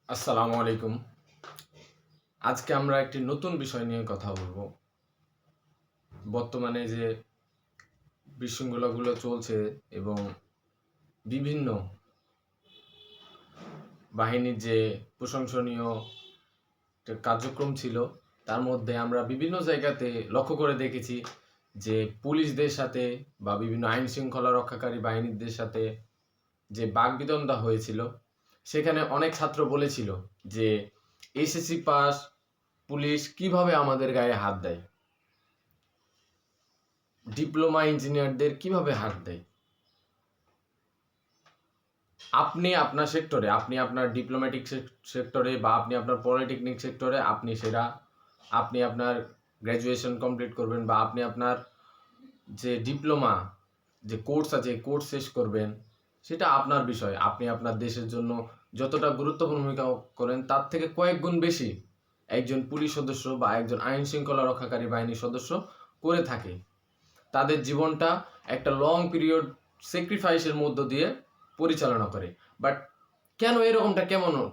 আসসালামু আলাইকুম। আজকে আমরা একটি নতুন বিষয় নিয়ে কথা বলবো। বর্তমানে যে বিশৃঙ্খলাগুলো চলছে এবং বিভিন্ন বাহিনীর যে প্রশংসনীয় একটা কার্যক্রম ছিল, তার মধ্যে আমরা বিভিন্ন জায়গাতে লক্ষ্য করে দেখেছি যে পুলিশদের সাথে বা বিভিন্ন আইন শৃঙ্খলা রক্ষাকারী বাহিনীদের সাথে যে বাকবিতণ্ডা হয়েছিল, সেখানে অনেক ছাত্র বলেছিল যে এসএসসি পাস পুলিশ কিভাবে আমাদের গায়ে হাত দেয়, ডিপ্লোমা ইঞ্জিনিয়ারদের কিভাবে হাত দেয়। আপনি আপনার সেক্টরে, আপনি আপনার ডিপ্লোম্যাটিক সেক্টরে বা আপনি আপনার পলিটেকনিক সেক্টরে আপনি সেরা, আপনি আপনার গ্র্যাজুয়েশন কমপ্লিট করবেন বা আপনি আপনার যে ডিপ্লোমা যে কোর্স আছে কোর্স শেষ করবেন, সেটা আপনার বিষয়। আপনি আপনার দেশের জন্য যতটা গুরুত্বপূর্ণ ভূমিকা করেন তার থেকে কয়েক গুণ বেশি একজন পুলিশ সদস্য বা একজন আইন শৃঙ্খলা রক্ষাকারী বাহিনীর সদস্য করে থাকে। তাদের জীবনটা একটা লং পিরিয়ড স্যাক্রিফাইসের মধ্য দিয়ে পরিচালনা করে। বাট কেন এরকমটা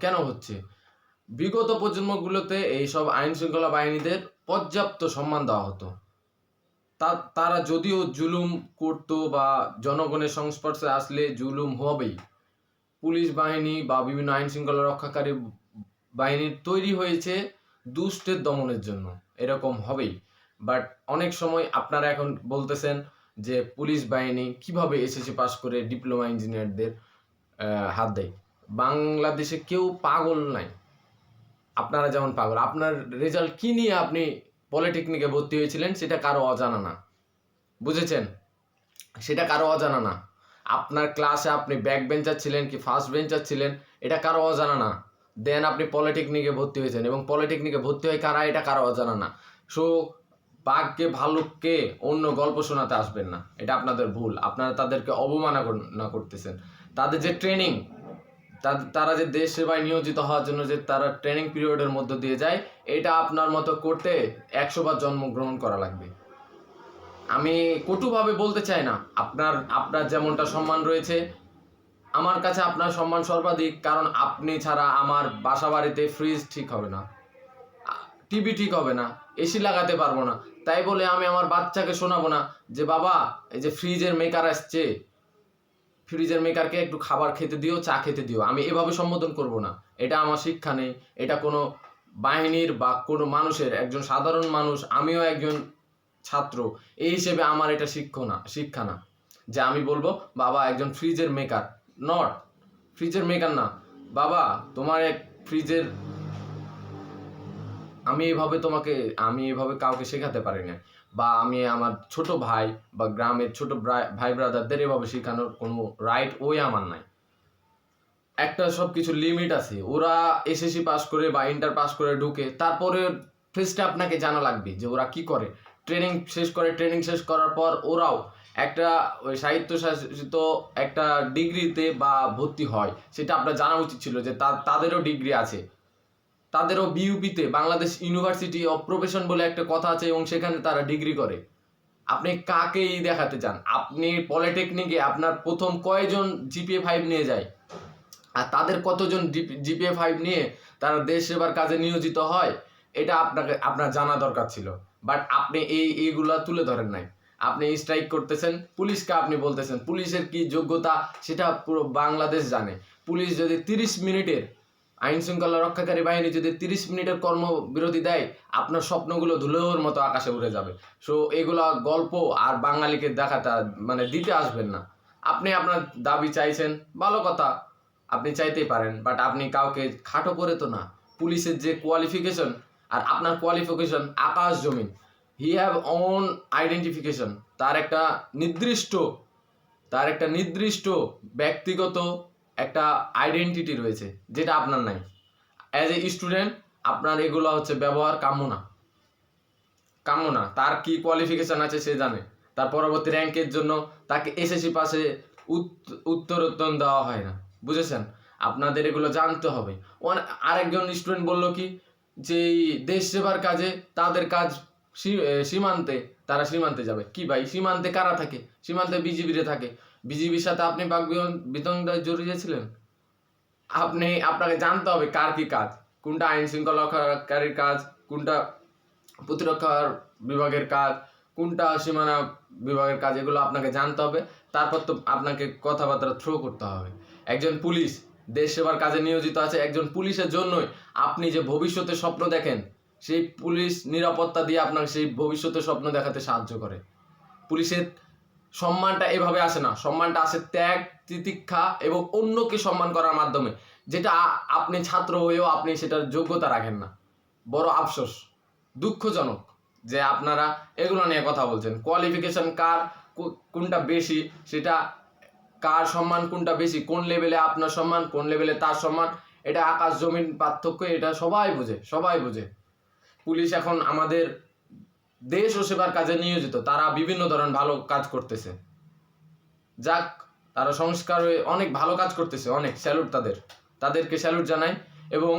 কেন হচ্ছে? বিগত প্রজন্মগুলোতে এইসব আইন শৃঙ্খলা বাহিনীদের পর্যাপ্ত সম্মান দেওয়া হতো। তারা যদিও জুলুম করতো বা জনগণের সংস্পর্শে আসলে জুলুম হবেই। পুলিশ বাহিনী বা বিভিন্ন আইন শৃঙ্খলা রক্ষাকারী বাহিনীর তৈরি হয়েছে দুষ্টের দমনের জন্য, এরকম হবেই। বাট অনেক সময় আপনারা এখন বলতেছেন যে পুলিশ বাহিনী কিভাবে এসএসসি পাস করে ডিপ্লোমা ইঞ্জিনিয়ারদের হাত দেয়। বাংলাদেশে কেউ পাগল নাই। আপনারা যেমন পাগল, আপনার রেজাল্ট কি নিয়ে আপনি পলিটেকনিকে ভর্তি হয়েছিলেন সেটা কারো অজানা না, বুঝেছেন? সেটা কারো অজানা না। আপনার ক্লাসে আপনি ব্যাক বেঞ্চার ছিলেন কি ফার্স্ট বেঞ্চার ছিলেন, এটা কারো অজানা না। দেন আপনি পলিটেকনিকে ভর্তি হয়েছেন এবং পলিটেকনিকে ভর্তি হয়ে কারা, এটা কারো অজানা না। সো বাঘকে ভালুককে অন্য গল্প শোনাতে আসবেন না, এটা আপনাদের ভুল। আপনারা তাদেরকে অবমাননা করতেছেন। তাদের যে ট্রেনিং, তারা যে দেশ সেবায় নিয়োজিত হওয়ার জন্য যে তারা ট্রেনিং পিরিয়ডের মধ্য দিয়ে যায়, এটা আপনার মতো করতে 100 বার জন্মগ্রহণ করা লাগবে। আমি কটুভাবে বলতে চাই না, আপনার যেমনটা সম্মান রয়েছে আমার কাছে আপনার সম্মান সর্বাধিক, কারণ আপনি ছাড়া আমার বাসা বাড়িতে ফ্রিজ ঠিক হবে না, টিভি ঠিক হবে না, এসি লাগাতে পারবো না। তাই বলে আমি আমার বাচ্চাকে শোনাবো না যে বাবা এই যে ফ্রিজের মেকার আসছে, ফ্রিজের মেকারকে একটু খাবার খেতে দিও, চা খেতে দিও। আমি এভাবে সম্বোধন করব না। এটা আমার শিক্ষা নেই। এটা কোনো বাহিনীর বা কোনো মানুষের, একজন সাধারণ মানুষ, আমিও একজন ছাত্র, এই হিসেবে আমার এটা শিক্ষা না যে আমি বলবো বাবা একজন ফ্রিজের মেকার, নট ফ্রিজের মেকার না, বাবা তোমার এক ফ্রিজের, আমি এভাবে কাউকে শেখাতে পারি না। বা আমি আমার ছোট ভাই বা গ্রামের ছোট ভাই ব্রাদারদের এভাবে শেখানোর কোনো রাইট আমার নাই। একটা সব কিছু লিমিট আছে। ওরা এসএসসি পাস করে বা ইন্টার পাস করে ঢুকে, তারপরে ফেসটা আপনাকে জানা লাগবে যে ওরা কি করে। ট্রেনিং শেষ করার পর ওরাও একটা ওই স্বায়ত্তশাসিত একটা ডিগ্রিতে বা ভর্তি হয়, সেটা আপনার জানা উচিত ছিল যে তাদেরও ডিগ্রি আছে। তাদেরও বিইউপিতে, বাংলাদেশ ইউনিভার্সিটি অফ প্রফেশন বলে একটা কথা আছে, এবং সেখানে তারা ডিগ্রি করে। আপনি কাকেই দেখাতে চান? আপনি পলিটেকনিকে আপনার প্রথম কয়জন জিপিএ 5 নিয়ে যায়, আর তাদের কতজন জিপিএ 5 নিয়ে তারা দেশ সেবার কাজে নিয়োজিত হয়, এটা আপনার জানা দরকার ছিল। বাট আপনি এইগুলা তুলে ধরেন নাই। আপনি স্ট্রাইক করতেছেন, পুলিশকে আপনি বলতেছেন পুলিশের কি যোগ্যতা সেটা পুরো বাংলাদেশ জানে। পুলিশ যদি 30 মিনিটের, আইন শৃঙ্খলা রক্ষাকারী বাহিনী যদি 30 মিনিটের কর্মবিরতি দেয়, আপনার স্বপ্নগুলো ধুলোর মতো আকাশে উড়ে যাবে। সো এগুলা গল্প আর বাঙালিকে দিতে আসবেন না। আপনি আপনার দাবি চাইছেন, ভালো কথা, আপনি চাইতেই পারেন, বাট আপনি কাউকে খাটো করে তো না। পুলিশের যে কোয়ালিফিকেশন আর আপনার কোয়ালিফিকেশন আকাশ জমিন। হি হ্যাভ ওন আইডেন্টিফিকেশন, তার একটা নির্দিষ্ট ব্যক্তিগত একটা আইডেন্টিটি রয়েছে, যেটা আপনার নাই। অ্যাজ এ স্টুডেন্ট আপনার এগুলো হচ্ছে ব্যবহার কাম্য না। তার কি কোয়ালিফিকেশন আছে সে জানে। তার পরবর্তী র্যাঙ্কের জন্য তাকে এসএসসি পাশে উত্তরোত্তর দেওয়া হয় না, বুঝেছেন? আপনাদের এগুলো জানতে হবে। আরেকজন স্টুডেন্ট বলল কি যে দেশ সেবার কাজে তাদের কাজ সীমান্তে, তারা সীমান্তে যাবে। কি ভাই, সীমান্তে কারা থাকে? সীমান্তে বিজিবিরে থাকে। বিজিবির সাথে আপনি বিতন্ডায় জড়িয়েছিলেন? আপনাকে জানতে হবে কার কি কাজ, কোনটা আইন শৃঙ্খলা রক্ষাকারীর কাজ, কোনটা প্রতিরক্ষার বিভাগের কাজ, কোনটা সীমানা বিভাগের কাজ, এগুলো আপনাকে জানতে হবে। তারপর তো আপনাকে কথাবার্তা থ্রো করতে হবে। একজন পুলিশ দেশ সেবার কাজে নিয়োজিত আছে, একজন পুলিশের জন্যই আপনি যে ভবিষ্যতে স্বপ্ন দেখেন, সেই পুলিশ নিরাপত্তা দিয়ে আপনাকে সেই ভবিষ্যতে স্বপ্ন দেখাতে সাহায্য করে। পুলিশের সম্মানটা এভাবে আসে না, সম্মানটা আসে ত্যাগ, তিতিক্ষা এবং অন্যকে সম্মান করার মাধ্যমে, যেটা আপনি ছাত্র হয়েও আপনি সেটার যোগ্যতা রাখেন না। বড় আফসোস, দুঃখজনক যে আপনারা এগুলো নিয়ে কথা বলছেন। কোয়ালিফিকেশন কার কোনটা বেশি, সেটা কার সম্মান কোনটা বেশি, কোন লেভেলে আপনার সম্মান, কোন লেভেলে তার সম্মান, এটা আকাশ জমিন পার্থক্য, এটা সবাই বোঝে, সবাই বোঝে। পুলিশ এখন আমাদের দেশ ও সেবার কাজে নিয়োজিত, তারা বিভিন্ন ধরনের ভালো কাজ করতেছে। যাক, তারা সংস্কার হয়ে অনেক ভালো কাজ করতেছে, অনেক স্যালুট তাদেরকে স্যালুট জানাই। এবং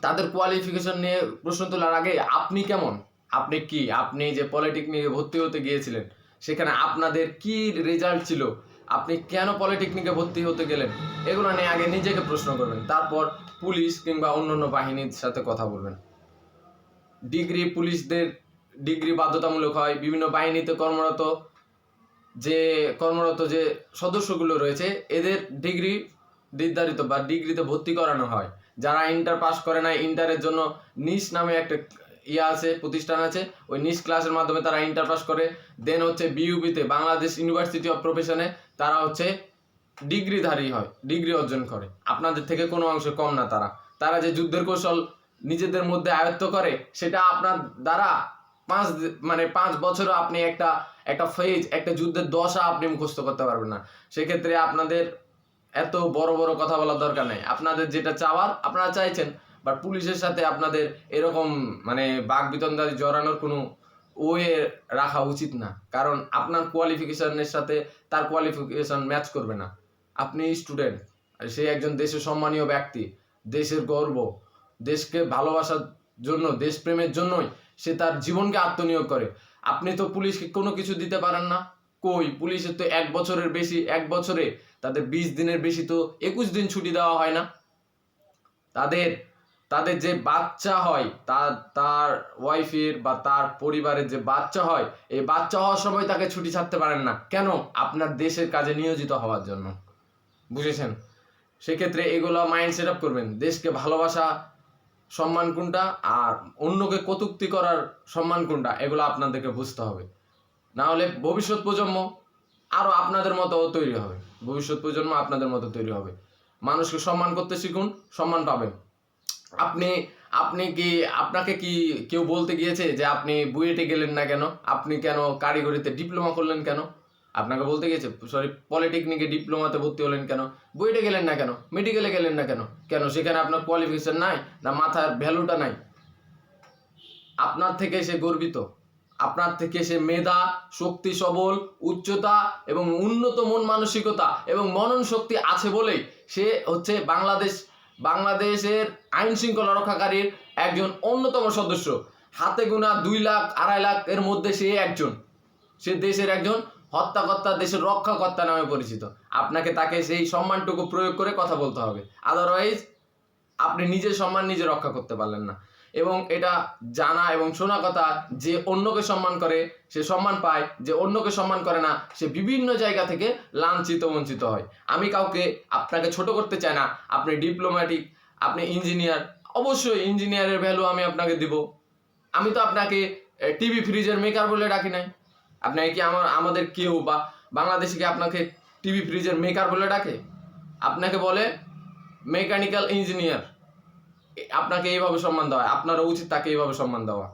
তাদের কোয়ালিফিকেশন নিয়ে প্রশ্ন তোলার আগে আপনি কেমন, আপনি যে পলিটেকনিকে ভর্তি হতে গিয়েছিলেন, সেখানে আপনাদের কি রেজাল্ট ছিল, আপনি কেন পলিটেকনিকে ভর্তি হতে গেলেন, এগুলো নিয়ে আগে নিজেকে প্রশ্ন করবেন। তারপর পুলিশ কিংবা অন্যান্য বাহিনীর সাথে কথা বলবেন। পুলিশদের ডিগ্রি বাধ্যতামূলক হয়। বিভিন্ন বাহিনীতে কর্মরত যে সদস্যগুলো রয়েছে, এদের ডিগ্রি নির্ধারিত বা ডিগ্রিতে ভর্তি করানো হয়। যারা ইন্টার পাস করে না, ইন্টারের জন্য নিস নামে একটা প্রতিষ্ঠান আছে, ওই নিস ক্লাসের মাধ্যমে তারা ইন্টার পাস করে। দেন হচ্ছে বিইউবিতে, বাংলাদেশ ইউনিভার্সিটি অফ প্রফেশনে তারা হচ্ছে ডিগ্রিধারী হয়, ডিগ্রি অর্জন করে। আপনাদের থেকে কোনো অংশে কম না। তারা যে যুদ্ধের কৌশল নিজেদের মধ্যে আয়ত্ত করে, সেটা আপনার দ্বারা 5 বছরও আপনি একটা ফেজ, একটা যুদ্ধের দশা আপনি মুখস্থ করতে পারবেন না। সেক্ষেত্রে আপনাদের এত বড় বড় কথা বলার দরকার নেই। আপনাদের যেটা চাওয়ার আপনারা চাইছেন, বাট পুলিশের সাথে আপনাদের এরকম বাক বিতন্ডায় জড়ানোর কোনো ওয়ে রাখা উচিত না। কারণ আপনার কোয়ালিফিকেশনের সাথে তার কোয়ালিফিকেশন ম্যাচ করবে না। আপনি স্টুডেন্ট, সে একজন দেশের সম্মানীয় ব্যক্তি, দেশের গর্ব, দেশকে ভালোবাসার জন্য, দেশপ্রেমের জন্যই সে তার জীবনকে আত্মনিয়োগ করে। আপনি তো পুলিশকে কোনো কিছু দিতে পারেন না। পুলিশের তো 1 বছরে তাদের 20 দিনের বেশি তো 21 দিন ছুটি দেওয়া হয় না। তাদের যে বাচ্চা হয়, তার ওয়াইফের বা তার পরিবারের যে বাচ্চা হয়, এই বাচ্চা হওয়ার সময় তাকে ছুটি ছাড়তে পারেন না। কেন? আপনার দেশের কাজে নিয়োজিত হওয়ার জন্য। বুঝেছেন? সেক্ষেত্রে এগুলো মাইন্ড সেট আপ করবেন। দেশকে ভালোবাসা সম্মান কোনটা, আর অন্যকে কটূক্তি করার সম্মান কোনটা, এগুলো আপনাদেরকে বুঝতে হবে। না হলে ভবিষ্যৎ প্রজন্ম আরো আপনাদের মতো তৈরি হবে। মানুষকে সম্মান করতে শিখুন, সম্মান পাবেন। আপনাকে কি কেউ বলতে গিয়েছে যে আপনি বুয়েটে গেলেন না কেন, আপনি কেন কারিগরিতে ডিপ্লোমা করলেন কেন? আপনাকে বলতে গিয়েছে? পলিটেকনিকে ডিপ্লোমাতে ভর্তি হলেন কেন? বুয়েটে গেলেন না কেন? মেডিকেলে গেলেন না কেন? সেখানে আপনার কোয়ালিফিকেশন নাই, না মাথার ভ্যালুটা নাই? আপনার থেকে সে গর্বিত, আপনার থেকে সে মেধা, শক্তি, সবল, উচ্চতা এবং উন্নত মন মানসিকতা এবং মনন শক্তি আছে বলেই সে হচ্ছে বাংলাদেশের আইন শৃঙ্খলা রক্ষাকারীর একজন অন্যতম সদস্য। হাতে গোনা 2 লাখ 2.5 লাখ এর মধ্যে সে একজন। সে দেশের একজন হত্যাকর্তা, দেশের রক্ষাকর্তা নামে পরিচিত। আপনাকে তাকে সেই সম্মানটুকু প্রয়োগ করে কথা বলতে হবে। আদারওয়াইজ আপনি নিজের সম্মান নিজে রক্ষা করতে পারলেন না। এবং এটা জানা এবং শোনা কথা, যে অন্যকে সম্মান করে সে সম্মান পায়, যে অন্যকে সম্মান করে না সে বিভিন্ন জায়গা থেকে লাঞ্ছিত বঞ্চিত হয়। আমি আপনাকে ছোট করতে চাই না। আপনি ডিপ্লোম্যাটিক, আপনি ইঞ্জিনিয়ার, অবশ্যই ইঞ্জিনিয়ারের ভ্যালু আমি আপনাকে দিব। আমি তো আপনাকে টিভি ফ্রিজের মেকার বলে ডাকি নাই। আপনাকে কি আমাদের কেউ বা বাংলাদেশে কি আপনাকে টিভি ফ্রিজের মেকার বলে ডাকে? আপনাকে বলে মেকানিক্যাল ইঞ্জিনিয়ার। আপনাকে এইভাবে সম্মান দেওয়া, আপনারও উচিত তাকে এইভাবে সম্মান দেওয়া।